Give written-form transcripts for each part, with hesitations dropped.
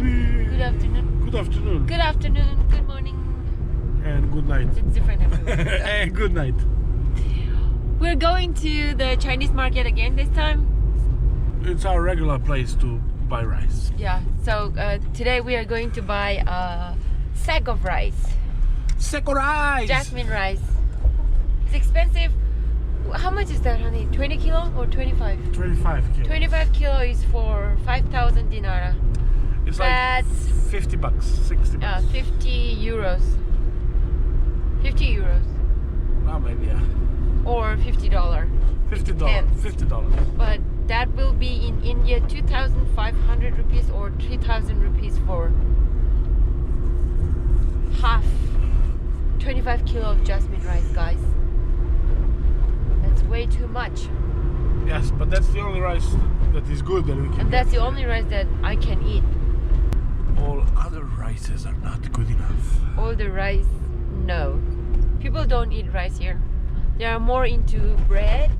baby. Good afternoon. Good afternoon. Good afternoon. Good morning. And good night. It's different everywhere. And good night. We're going to the Chinese market again this time. It's our regular place to buy rice. Yeah. So today we are going to buy a sack of rice. Sack of rice. Jasmine rice. It's expensive. How much is that, honey? 20 kilo or 25? 25 kilos. 25 kilo is for 5,000 dinara. It's That's like 50 bucks, 60 bucks. 50 euros. 50 euros. Oh, maybe, yeah. Or $50. $50. Depends. $50. But that will be in India 2,500 rupees or 3,000 rupees for half 25 kilo of jasmine rice, guys. That's way too much. Yes, but that's the only rice that is good that we can And that's get. the only rice that I can eat. All other rices are not good enough. All the rice, no. People don't eat rice here. They are more into bread.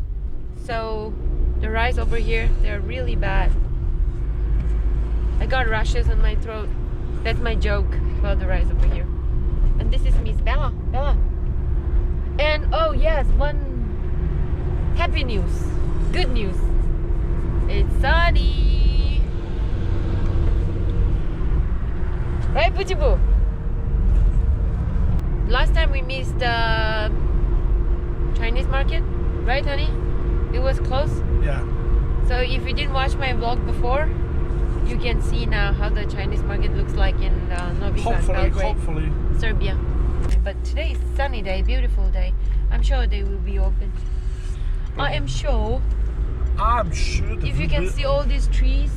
So the rice over here, they're really bad. I got rashes on my throat. That's my joke about the rice over here. And this is Miss Bella. Bella. And oh yes, one happy news. Good news. It's sunny. Right, Puchibu? Last time we missed the Chinese market, right, honey? It was closed. Yeah. So if you didn't watch my vlog before, you can see now how the Chinese market looks like in Novi Sad, Belgrade, Hopefully. Serbia. But today is sunny day, beautiful day. I'm sure they will be open. I am sure. I'm sure that If you can see all these trees,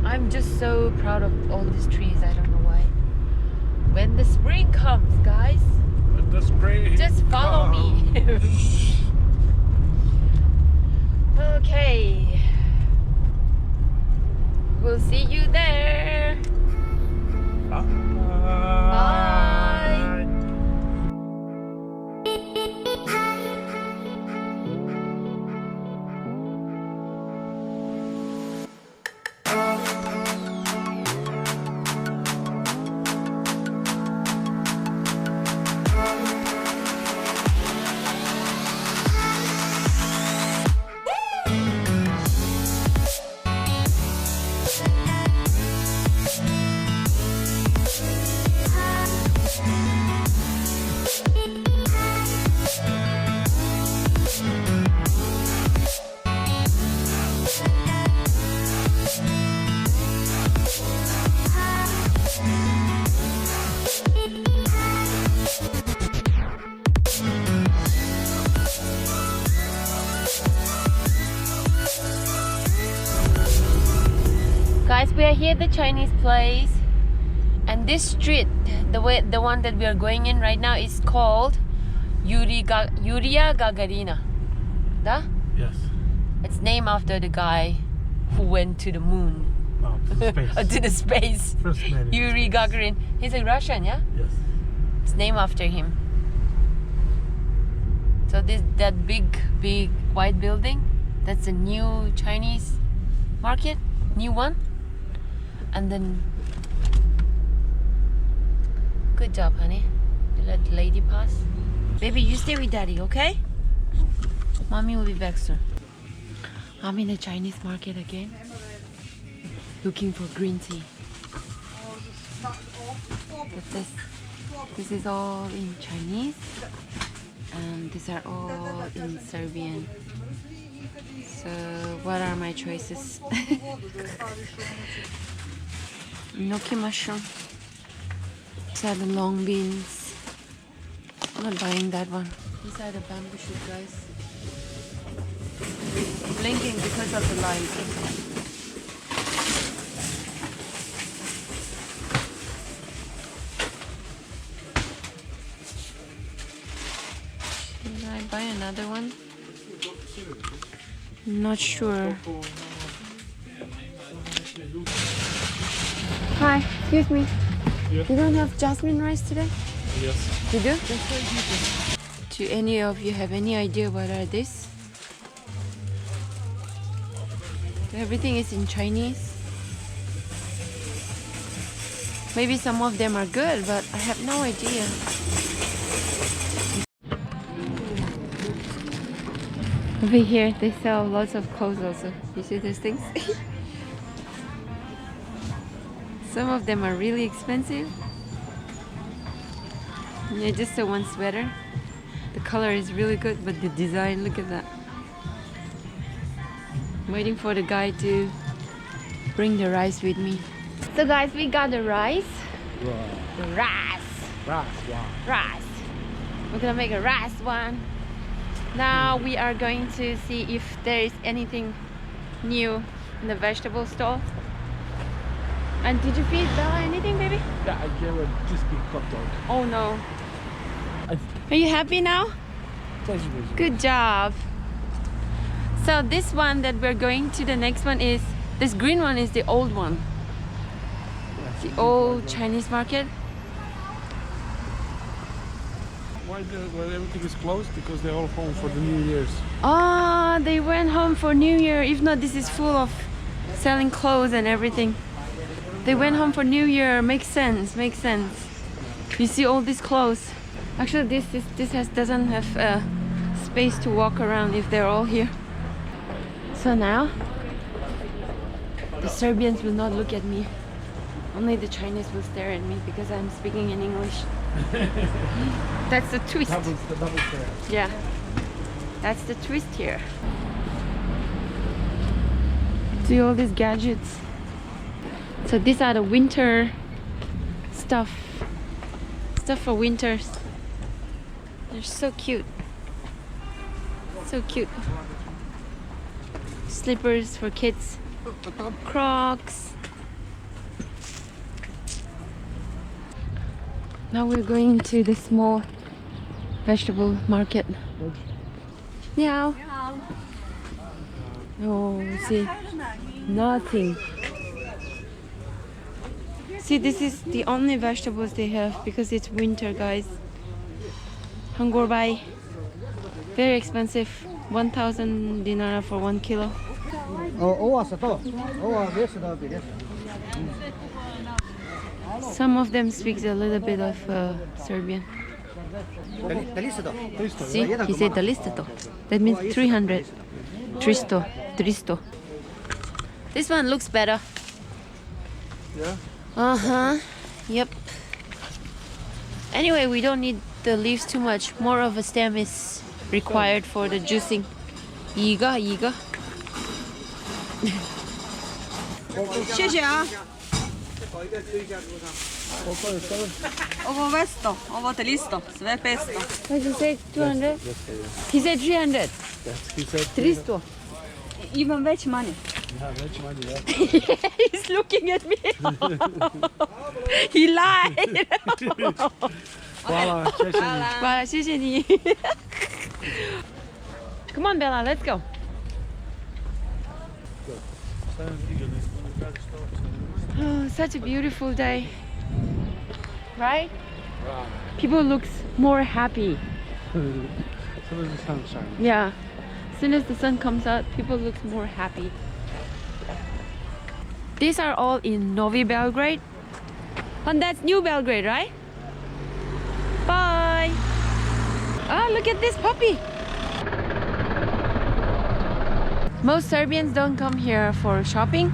I'm just so proud of all these trees. I don't know why. When the spring comes, guys, when the spring just follow me. Okay. We'll see you there. Bye. Bye. Guys, we are here at the Chinese place, and this street, the one that we are going in right now, is called Yuria Gagarina. Da? Yes. It's named after the guy who went to the moon. Oh, to the space. To the space. First man in Yuri space. Gagarin. He's a Russian, yeah? Yes. It's named after him. So that big white building, that's a new Chinese market, new one. And then, good job, honey. You let the lady pass. Baby, you stay with daddy, okay? Mommy will be back soon. I'm in the Chinese market again, looking for green tea. But this is all in Chinese, and these are all in Serbian. So what are my choices? Gnocchi mushroom. These are the long beans. I'm not buying that one. These are the bamboo shoot, guys. Blinking because of the light. Should I buy another one? Not sure. Hi, excuse me. Yes. You don't have jasmine rice today? Yes. You do? Do any of you have any idea what are this? Everything is in Chinese. Maybe some of them are good, but I have no idea. Over here, they sell lots of clothes also. You see these things? Some of them are really expensive. Yeah, just the one sweater. The color is really good, but the design, look at that. I'm waiting for the guy to bring the rice with me. So guys, we got the rice. Rice. We're gonna make a rice one. Now we are going to see if there is anything new in the vegetable stall. And did you feed Bella anything, baby? Yeah, I gave her just big hot dog. Oh no. Are you happy now? Good job. So this one that we're going to, the next one is, this green one is the old one. The old Chinese market. Why everything is closed? Because they're all home for the New Year's. Ah, they went home for New Year. If not, this is full of selling clothes and everything. They went home for New Year. Makes sense. Makes sense. You see all these clothes. Actually, doesn't have space to walk around if they're all here. So now, the Serbians will not look at me. Only the Chinese will stare at me because I'm speaking in English. That's the twist. Double stare. Yeah, that's the twist here. See all these gadgets. So these are the winter stuff for winters. They're so cute. So cute. Slippers for kids. Crocs. Now we're going to the small vegetable market. Meow. Oh, see, nothing. See, this is the only vegetables they have because it's winter, guys. Hangorbay. Very expensive. 1,000 dinar for 1 kilo. Some of them speaks a little bit of Serbian. See, he said dalisto. That means 300. 300. This one looks better. Yeah? Uh-huh. Yep. Anyway, we don't need the leaves too much. More of a stem is required for the juicing. Yiga. 谢谢啊。Ovo 200, ovo 300, sve 500. What did you say? 200? He said 300. He said 300. Imam veći manje. yeah, much money, yeah. He's looking at me. He lied. Hvala, Hvala, 谢谢你. Come on, Bella, let's go. Oh, such a beautiful day, right? People look more happy. So there's the sunshine. Yeah, as soon as the sun comes out, people look more happy. These are all in Novi Belgrade. And that's New Belgrade, right? Bye. Oh, look at this puppy. Most Serbians don't come here for shopping,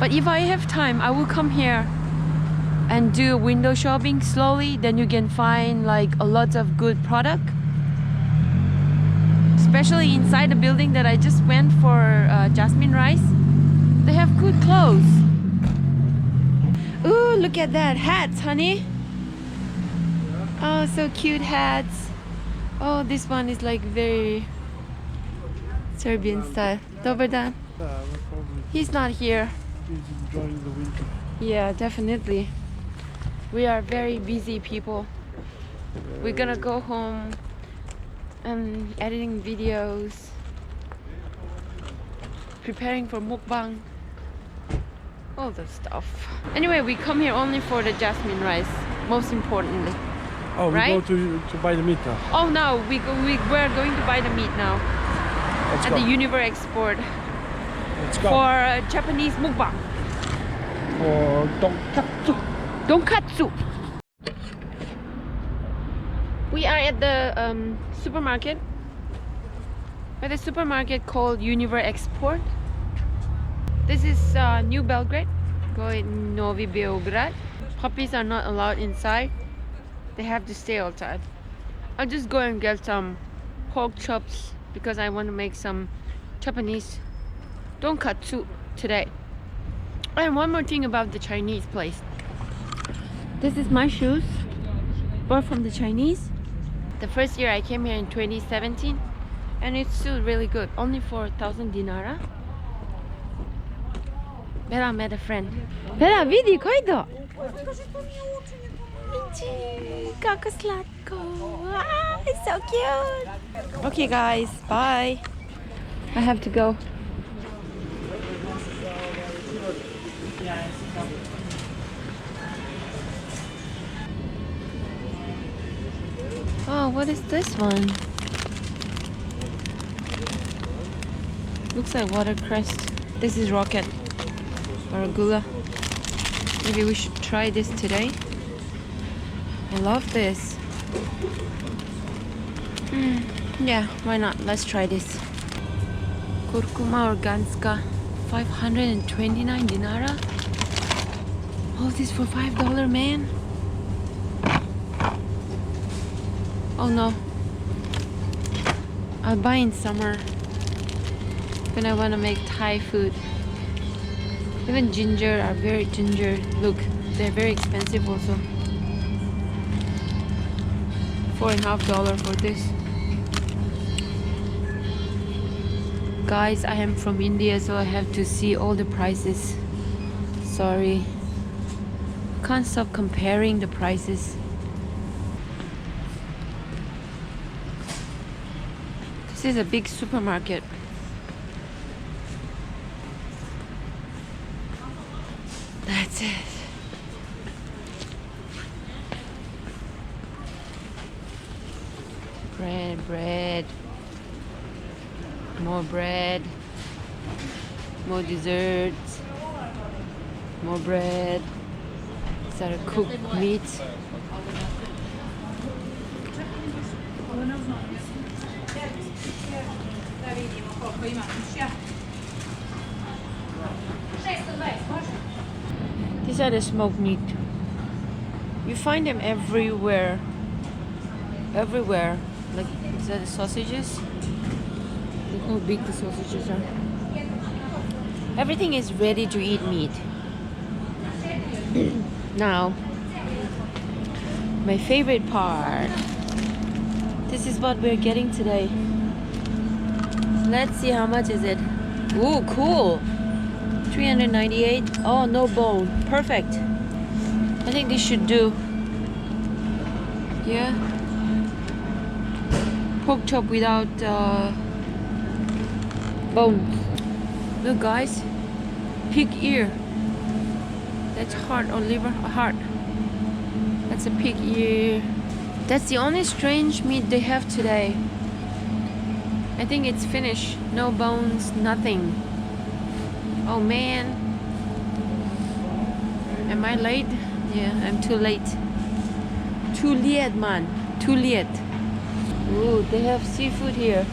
but if I have time, I will come here and do window shopping slowly. Then you can find like a lot of good product, especially inside the building that I just went for jasmine rice. They have good clothes. Ooh, look at that. Hats, honey. Oh, so cute hats. Oh, this one is like very Serbian style. Dobar dan. He's not here. He's enjoying the winter. Yeah, definitely. We are very busy people. We're gonna go home and editing videos, preparing for mukbang, all the stuff. Anyway, we come here only for the jasmine rice, most importantly. Oh, we Right? go to buy the meat now. Oh no, we're going to buy the meat now Let's at go. the Univer Export Let's go. for Japanese mukbang. For tonkatsu. Donkatsu. We are at the supermarket. At a supermarket called Univer Export. This is New Belgrade, going Novi Beograd. Puppies are not allowed inside. They have to stay outside. I'll just go and get some pork chops because I want to make some Japanese donkatsu today. And one more thing about the Chinese place. This is my shoes, bought from the Chinese. The first year I came here in 2017, and it's still really good. Only for 1,000 dinara. Bella met a friend. Bella, vidi, kajda? Kako slatko. Ah, it's so cute. Okay guys, bye. I have to go. Oh, what is this one? Looks like watercress. This is rocket or gula. Maybe we should try this today. I love this. Yeah, why not? Let's try this. Kurkuma organska, 529 dinara. All this for $5, man. Oh no. I'll buy in summer when I want to make Thai food. Even ginger are very ginger. Look, they're very expensive also. $4.50 for this. Guys, I am from India, so I have to see all the prices. Sorry. Can't stop comparing the prices. This is a big supermarket. That's it. Bread. More bread. More desserts. More bread. Is that a cooked meat? These are the smoked meat. You find them everywhere. Everywhere. Like, is that the sausages? Look how big the sausages are. Everything is ready to eat meat. Now, my favorite part. This is what we're getting today. Let's see how much is it. Ooh, cool. 398. Oh, no bone. Perfect. I think this should do. Yeah. Pork chop without bones. Look, guys. Pig ear. That's heart or liver. Heart. That's a pig ear. That's the only strange meat they have today. I think it's finished. No bones, nothing. Oh man. Am I late? Yeah, I'm too late. Too late, man. Too late. Ooh, they have seafood here.